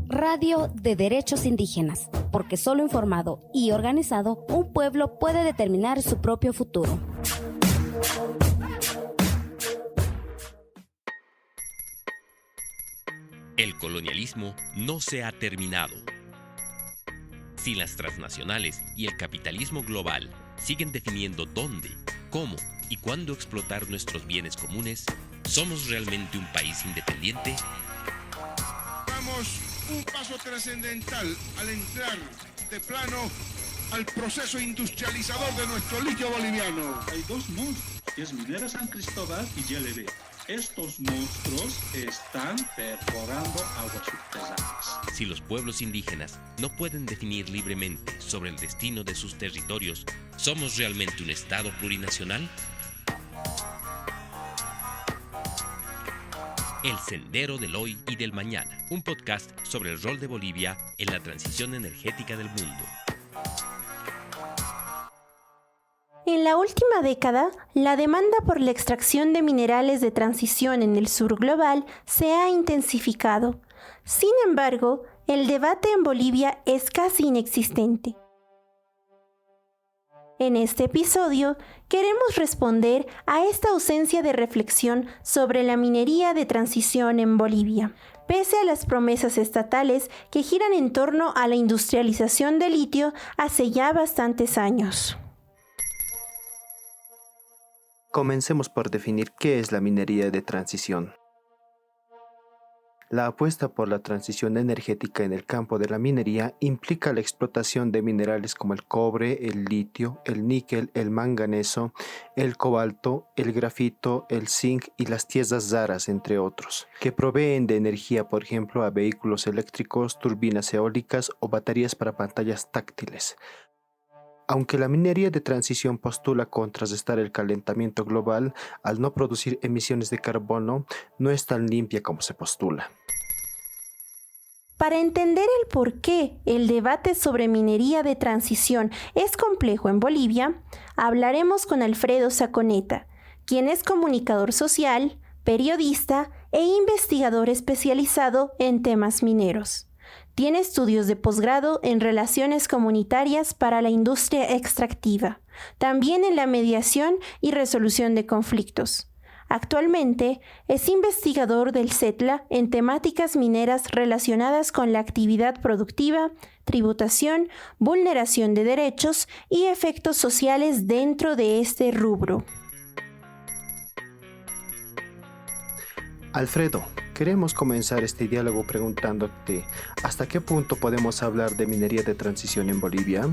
Radio de Derechos Indígenas, porque solo informado y organizado, un pueblo puede determinar su propio futuro. El colonialismo no se ha terminado. Si las transnacionales y el capitalismo global siguen definiendo dónde, cómo y cuándo explotar nuestros bienes comunes, ¿somos realmente un país independiente? Damos un paso trascendental al entrar de plano al proceso industrializador de nuestro litio boliviano. Hay dos monstruos, que es Minera San Cristóbal y YLB. Estos monstruos están perforando aguas subterráneas. Si los pueblos indígenas no pueden definir libremente sobre el destino de sus territorios, ¿somos realmente un Estado plurinacional? El Sendero del Hoy y del Mañana, un podcast sobre el rol de Bolivia en la transición energética del mundo. En la última década, la demanda por la extracción de minerales de transición en el sur global se ha intensificado. Sin embargo, el debate en Bolivia es casi inexistente. En este episodio, queremos responder a esta ausencia de reflexión sobre la minería de transición en Bolivia, pese a las promesas estatales que giran en torno a la industrialización del litio hace ya bastantes años. Comencemos por definir qué es la minería de transición. La apuesta por la transición energética en el campo de la minería implica la explotación de minerales como el cobre, el litio, el níquel, el manganeso, el cobalto, el grafito, el zinc y las tierras raras, entre otros, que proveen de energía, por ejemplo, a vehículos eléctricos, turbinas eólicas o baterías para pantallas táctiles. Aunque la minería de transición postula contrarrestar el calentamiento global al no producir emisiones de carbono, no es tan limpia como se postula. Para entender el por qué el debate sobre minería de transición es complejo en Bolivia, hablaremos con Alfredo Saconeta, quien es comunicador social, periodista e investigador especializado en temas mineros. Tiene estudios de posgrado en relaciones comunitarias para la industria extractiva, también en la mediación y resolución de conflictos. Actualmente es investigador del CETLA en temáticas mineras relacionadas con la actividad productiva, tributación, vulneración de derechos y efectos sociales dentro de este rubro. Alfredo, queremos comenzar este diálogo preguntándote ¿hasta qué punto podemos hablar de minería de transición en Bolivia?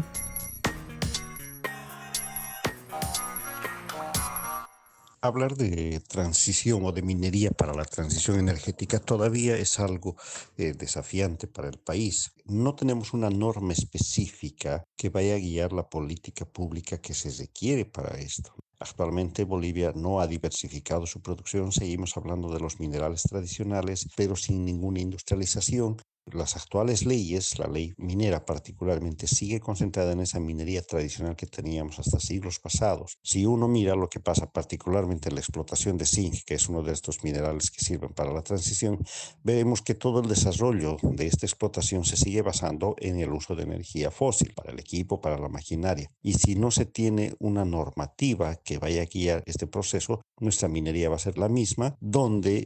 Hablar de transición o de minería para la transición energética todavía es algo desafiante para el país. No tenemos una norma específica que vaya a guiar la política pública que se requiere para esto. Actualmente Bolivia no ha diversificado su producción, seguimos hablando de los minerales tradicionales, pero sin ninguna industrialización. Las actuales leyes, la ley minera particularmente, sigue concentrada en esa minería tradicional que teníamos hasta siglos pasados. Si uno mira lo que pasa particularmente en la explotación de zinc, que es uno de estos minerales que sirven para la transición, veremos que todo el desarrollo de esta explotación se sigue basando en el uso de energía fósil para el equipo, para la maquinaria. Y si no se tiene una normativa que vaya a guiar este proceso, nuestra minería va a ser la misma, donde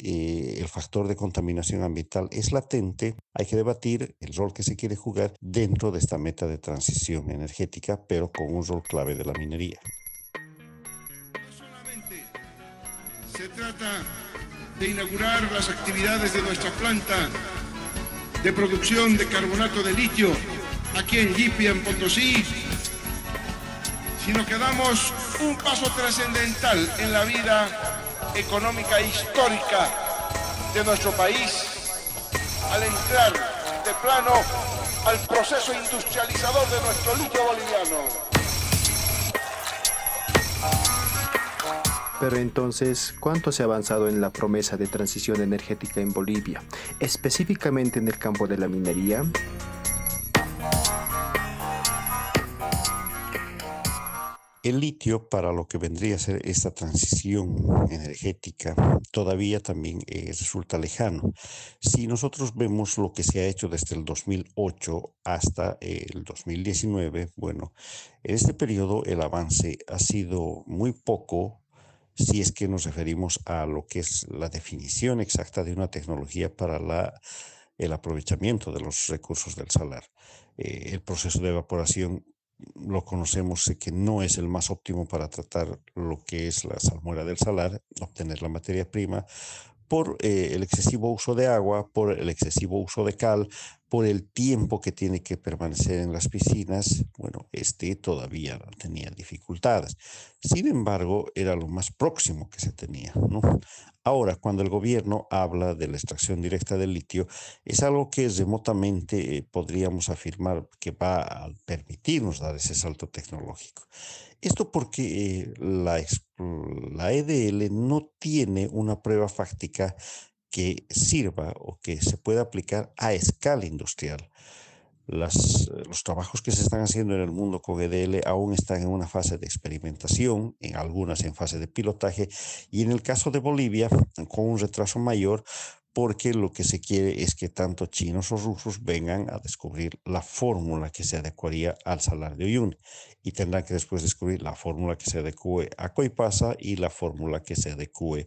el factor de contaminación ambiental es latente. Hay que debatir el rol que se quiere jugar dentro de esta meta de transición energética, pero con un rol clave de la minería. No solamente se trata de inaugurar las actividades de nuestra planta de producción de carbonato de litio aquí en Yipia, en Potosí, sino que damos un paso trascendental en la vida económica e histórica de nuestro país al entrar de plano al proceso industrializador de nuestro litio boliviano. Pero entonces, ¿cuánto se ha avanzado en la promesa de transición energética en Bolivia, específicamente en el campo de la minería? El litio, para lo que vendría a ser esta transición energética, todavía también resulta lejano. Si nosotros vemos lo que se ha hecho desde el 2008 hasta el 2019, bueno, en este periodo el avance ha sido muy poco si es que nos referimos a lo que es la definición exacta de una tecnología para el aprovechamiento de los recursos del salar. El proceso de evaporación lo conocemos, sé que no es el más óptimo para tratar lo que es la salmuera del salar, obtener la materia prima, por el excesivo uso de agua, por el excesivo uso de cal, por el tiempo que tiene que permanecer en las piscinas. Bueno, todavía no tenía dificultades. Sin embargo, era lo más próximo que se tenía, ¿no? Ahora, cuando el gobierno habla de la extracción directa del litio, es algo que remotamente podríamos afirmar que va a permitirnos dar ese salto tecnológico. Esto porque la EDL no tiene una prueba fáctica que sirva o que se pueda aplicar a escala industrial. Los trabajos que se están haciendo en el mundo con EDL aún están en una fase de experimentación, en algunas en fase de pilotaje, y en el caso de Bolivia, con un retraso mayor, porque lo que se quiere es que tanto chinos o rusos vengan a descubrir la fórmula que se adecuaría al salar de Uyuni, y tendrán que después descubrir la fórmula que se adecue a Coipasa y la fórmula que se adecue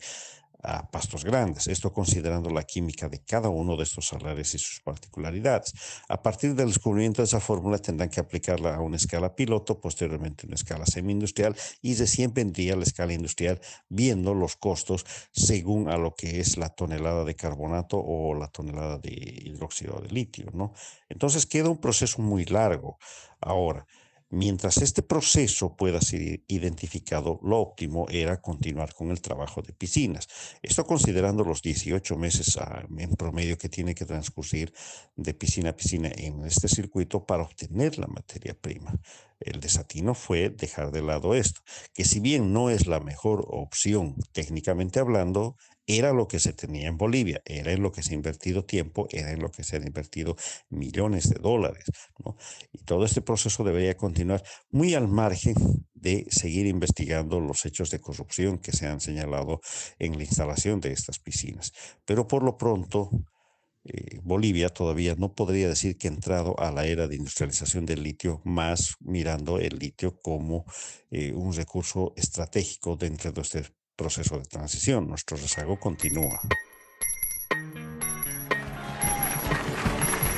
a Pastos Grandes, esto considerando la química de cada uno de estos salares y sus particularidades. A partir del descubrimiento de esa fórmula tendrán que aplicarla a una escala piloto, posteriormente a una escala semi-industrial, y recién vendría la escala industrial viendo los costos según a lo que es la tonelada de carbonato o la tonelada de hidróxido de litio, ¿no? Entonces queda un proceso muy largo. Ahora, mientras este proceso pueda ser identificado, lo óptimo era continuar con el trabajo de piscinas. Esto considerando los 18 meses en promedio que tiene que transcurrir de piscina a piscina en este circuito para obtener la materia prima. El desatino fue dejar de lado esto, que si bien no es la mejor opción técnicamente hablando, era lo que se tenía en Bolivia, era en lo que se ha invertido tiempo, era en lo que se han invertido millones de dólares, ¿no? Y todo este proceso debería continuar muy al margen de seguir investigando los hechos de corrupción que se han señalado en la instalación de estas piscinas. Pero por lo pronto, Bolivia todavía no podría decir que ha entrado a la era de industrialización del litio, más mirando el litio como un recurso estratégico dentro de este proceso de transición. Nuestro rezago continúa.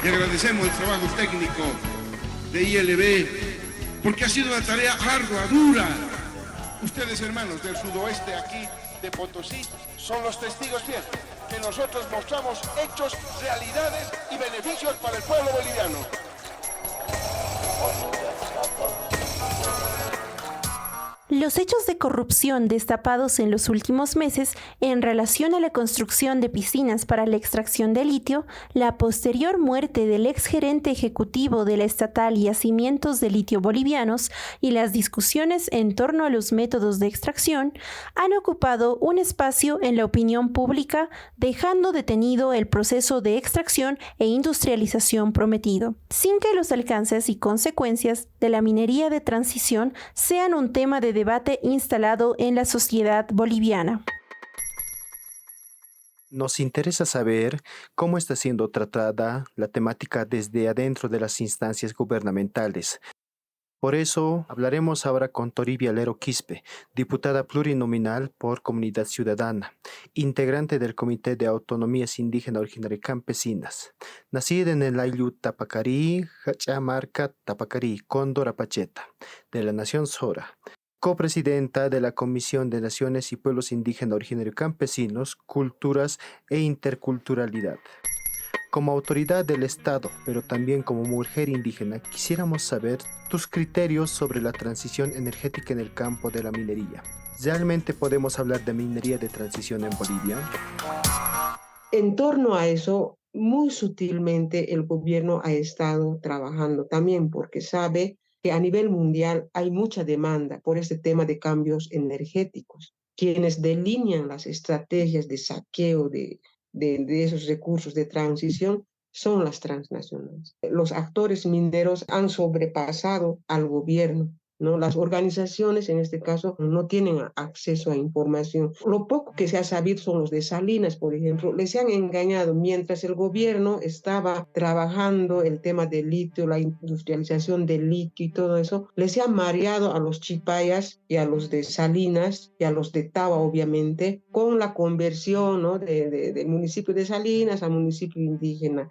Y agradecemos el trabajo técnico de ILB, porque ha sido una tarea ardua, dura. Ustedes, hermanos del sudoeste aquí de Potosí, son los testigos fieles que nosotros mostramos hechos, realidades y beneficios para el pueblo boliviano. Los hechos de corrupción destapados en los últimos meses en relación a la construcción de piscinas para la extracción de litio, la posterior muerte del exgerente ejecutivo de la estatal Yacimientos de Litio Bolivianos y las discusiones en torno a los métodos de extracción han ocupado un espacio en la opinión pública, dejando detenido el proceso de extracción e industrialización prometido, sin que los alcances y consecuencias de la minería de transición sean un tema de debate instalado en la sociedad boliviana. Nos interesa saber cómo está siendo tratada la temática desde adentro de las instancias gubernamentales. Por eso hablaremos ahora con Toribia Lero Quispe, diputada plurinominal por Comunidad Ciudadana, integrante del Comité de Autonomías Indígena Originaria Campesinas, nacida en el Ayllu Tapacarí, Hachamarca Tapacarí, Cóndor Pacheta, de la Nación Sora, copresidenta de la Comisión de Naciones y Pueblos Indígenas Originarios Campesinos, Culturas e Interculturalidad. Como autoridad del Estado, pero también como mujer indígena, quisiéramos saber tus criterios sobre la transición energética en el campo de la minería. ¿Realmente podemos hablar de minería de transición en Bolivia? En torno a eso, muy sutilmente el gobierno ha estado trabajando también porque sabe que a nivel mundial hay mucha demanda por este tema de cambios energéticos. Quienes delinean las estrategias de saqueo de esos recursos de transición son las transnacionales. Los actores mineros han sobrepasado al gobierno. ¿no? Las organizaciones, en este caso, no tienen acceso a información. Lo poco que se ha sabido son los de Salinas, por ejemplo. Les han engañado mientras el gobierno estaba trabajando el tema del litio, la industrialización del litio y todo eso. Les han mareado a los chipayas y a los de Salinas y a los de Tawa, obviamente, con la conversión, ¿no? del municipio de Salinas a municipio indígena.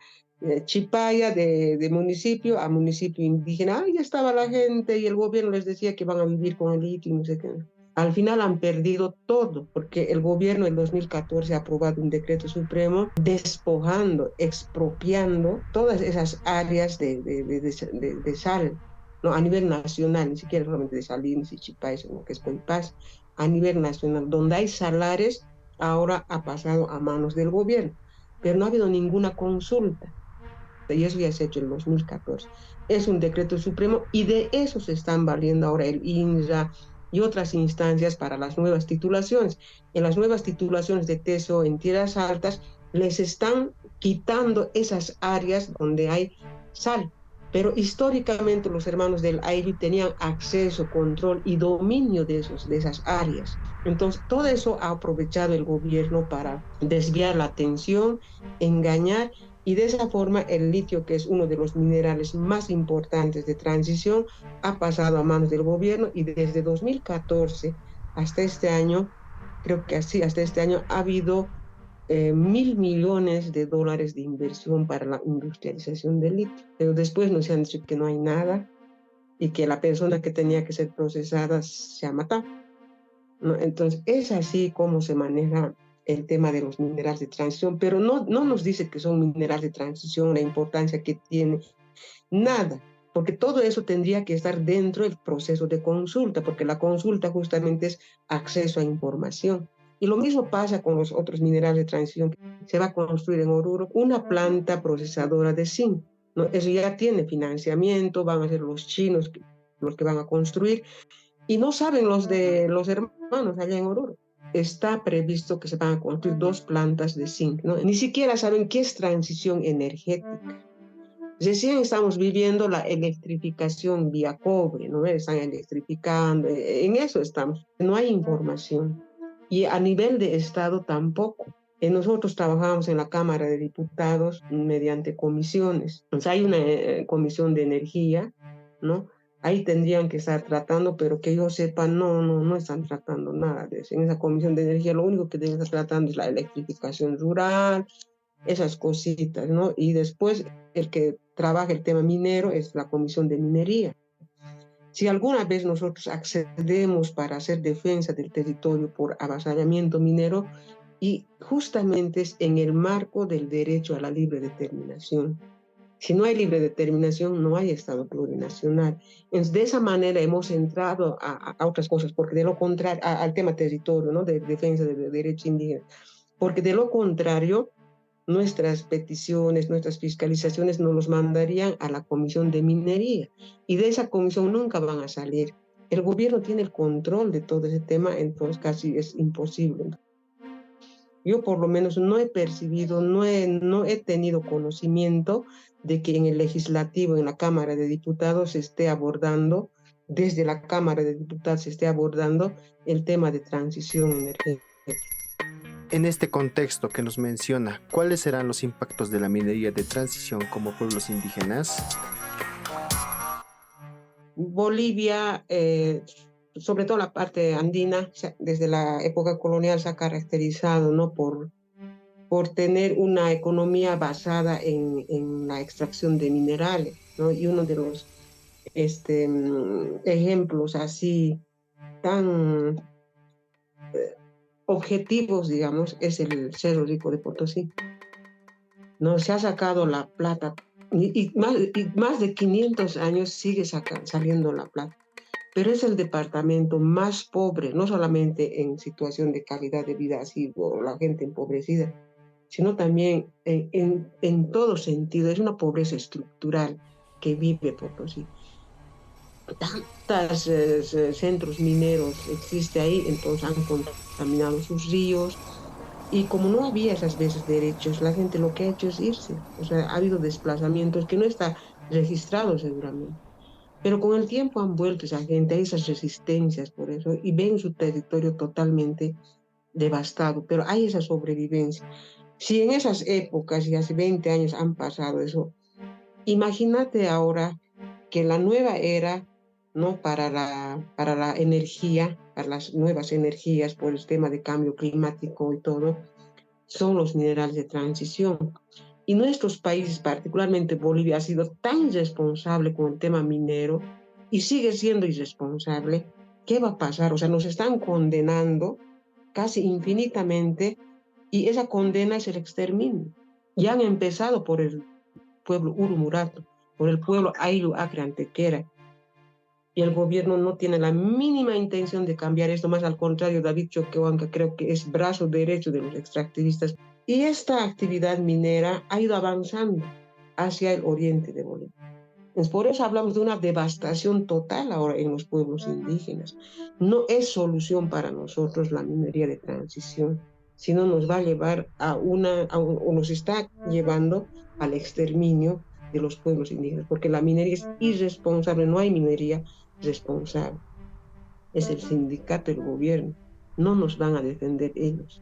Chipaya de municipio a municipio indígena. Ya estaba la gente y el gobierno les decía que van a vivir con el litio y no sé qué. Al final han perdido todo, porque el gobierno en 2014 ha aprobado un decreto supremo despojando, expropiando todas esas áreas de sal, ¿no? A nivel nacional, ni siquiera solamente de Salinas y Chipaya, sino que es Coipaz, a nivel nacional, donde hay salares, ahora ha pasado a manos del gobierno, pero no ha habido ninguna consulta. Y eso ya se ha hecho en 2014. Es un decreto supremo y de eso se están valiendo ahora el INRA y otras instancias para las nuevas titulaciones. En las nuevas titulaciones de TESO en tierras altas les están quitando esas áreas donde hay sal. Pero históricamente los hermanos del AIRI tenían acceso, control y dominio de esas áreas. Entonces todo eso ha aprovechado el gobierno para desviar la atención, engañar, y de esa forma el litio, que es uno de los minerales más importantes de transición, ha pasado a manos del gobierno y desde 2014 hasta este año, creo que así, hasta este año ha habido $1.000 millones de inversión para la industrialización del litio. Pero después nos han dicho que no hay nada y que la persona que tenía que ser procesada se ha matado, ¿no? Entonces es así como se maneja el tema de los minerales de transición, pero no nos dice que son minerales de transición, la importancia que tiene, nada, porque todo eso tendría que estar dentro del proceso de consulta, porque la consulta justamente es acceso a información. Y lo mismo pasa con los otros minerales de transición. Se va a construir en Oruro una planta procesadora de zinc, ¿no? Eso ya tiene financiamiento, van a ser los chinos los que van a construir, y no saben los hermanos allá en Oruro. Está previsto que se van a construir 2 plantas de zinc, ¿no? Ni siquiera saben qué es transición energética. Recién estamos viviendo la electrificación vía cobre, ¿no? Están electrificando, en eso estamos. No hay información. Y a nivel de Estado tampoco. Nosotros trabajamos en la Cámara de Diputados mediante comisiones. Entonces hay una comisión de energía, ¿no? Ahí tendrían que estar tratando, pero que yo sepa, no están tratando nada de eso. En esa comisión de energía lo único que deben estar tratando es la electrificación rural, esas cositas, ¿no? Y después el que trabaja el tema minero es la comisión de minería. Si alguna vez nosotros accedemos para hacer defensa del territorio por avasallamiento minero, y justamente es en el marco del derecho a la libre determinación. Si no hay libre determinación, no hay Estado plurinacional. Entonces, de esa manera hemos entrado a otras cosas, porque de lo contrario, al tema territorio, ¿no? De defensa de derechos indígenas, porque de lo contrario, nuestras peticiones, nuestras fiscalizaciones nos los mandarían a la Comisión de Minería, y de esa comisión nunca van a salir. El gobierno tiene el control de todo ese tema, entonces casi es imposible. Yo por lo menos no he percibido, no he tenido conocimiento de que en el legislativo, en la Cámara de Diputados, se esté abordando, desde la Cámara de Diputados se esté abordando el tema de transición energética. En este contexto que nos menciona, ¿cuáles serán los impactos de la minería de transición como pueblos indígenas? Bolivia, sobre todo la parte andina, desde la época colonial se ha caracterizado, ¿no? por tener una economía basada en la extracción de minerales, ¿no? Y uno de los ejemplos así tan objetivos, digamos, es el Cerro Rico de Potosí, ¿no? Se ha sacado la plata y más de 500 años sigue saliendo la plata, pero es el departamento más pobre, no solamente en situación de calidad de vida, así, o la gente empobrecida, sino también en todo sentido. Es una pobreza estructural que vive Potosí. Tantos centros mineros existe ahí, entonces han contaminado sus ríos, y como no había esas veces derechos, la gente lo que ha hecho es irse. O sea, ha habido desplazamientos que no está registrado seguramente. Pero con el tiempo han vuelto esa gente a esas resistencias por eso y ven su territorio totalmente devastado, pero hay esa sobrevivencia. Si en esas épocas y hace 20 años han pasado eso, imagínate ahora que la nueva era, ¿no? Para la energía, para las nuevas energías por el tema de cambio climático y todo, son los minerales de transición. Y nuestros países, particularmente Bolivia, ha sido tan irresponsable con el tema minero y sigue siendo irresponsable. ¿Qué va a pasar? O sea, nos están condenando casi infinitamente y esa condena es el exterminio. Ya han empezado por el pueblo Urumurato, por el pueblo Ayllu Acre Antequera. Y el gobierno no tiene la mínima intención de cambiar esto, más al contrario, David Choquehuanca creo que es brazo derecho de los extractivistas. Y esta actividad minera ha ido avanzando hacia el oriente de Bolivia. Entonces, por eso hablamos de una devastación total ahora en los pueblos indígenas. No es solución para nosotros la minería de transición, sino nos va a llevar o nos está llevando al exterminio de los pueblos indígenas, porque la minería es irresponsable, no hay minería responsable. Es el sindicato, el gobierno, no nos van a defender ellos.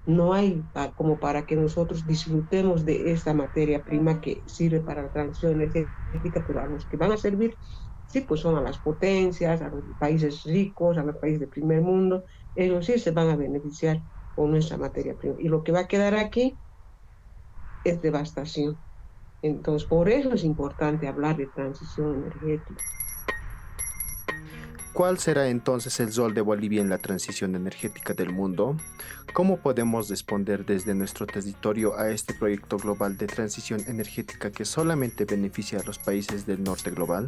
No hay como para que nosotros disfrutemos de esta materia prima que sirve para la transición energética, pero a los que van a servir, sí, pues son a las potencias, a los países ricos, a los países del primer mundo, ellos sí se van a beneficiar con nuestra materia prima. Y lo que va a quedar aquí es devastación. Entonces, por eso es importante hablar de transición energética. ¿Cuál será entonces el rol de Bolivia en la transición energética del mundo? ¿Cómo podemos responder desde nuestro territorio a este proyecto global de transición energética que solamente beneficia a los países del norte global?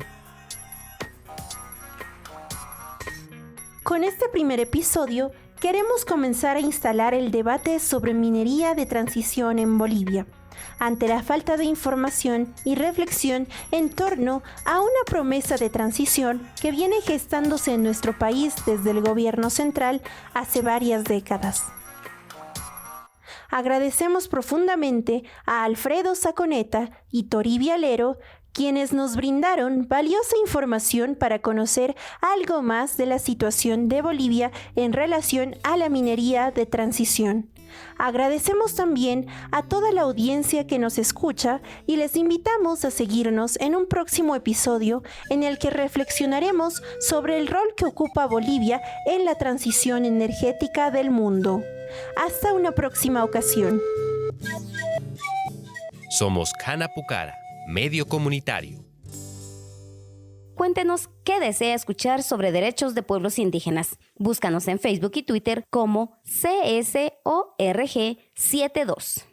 Con este primer episodio, queremos comenzar a instalar el debate sobre minería de transición en Bolivia, ante la falta de información y reflexión en torno a una promesa de transición que viene gestándose en nuestro país desde el gobierno central hace varias décadas. Agradecemos profundamente a Alfredo Saconeta y Toribia Lero, quienes nos brindaron valiosa información para conocer algo más de la situación de Bolivia en relación a la minería de transición. Agradecemos también a toda la audiencia que nos escucha y les invitamos a seguirnos en un próximo episodio en el que reflexionaremos sobre el rol que ocupa Bolivia en la transición energética del mundo. Hasta una próxima ocasión. Somos Canapucara, medio comunitario. Cuéntenos qué desea escuchar sobre derechos de pueblos indígenas. Búscanos en Facebook y Twitter como CSORG72.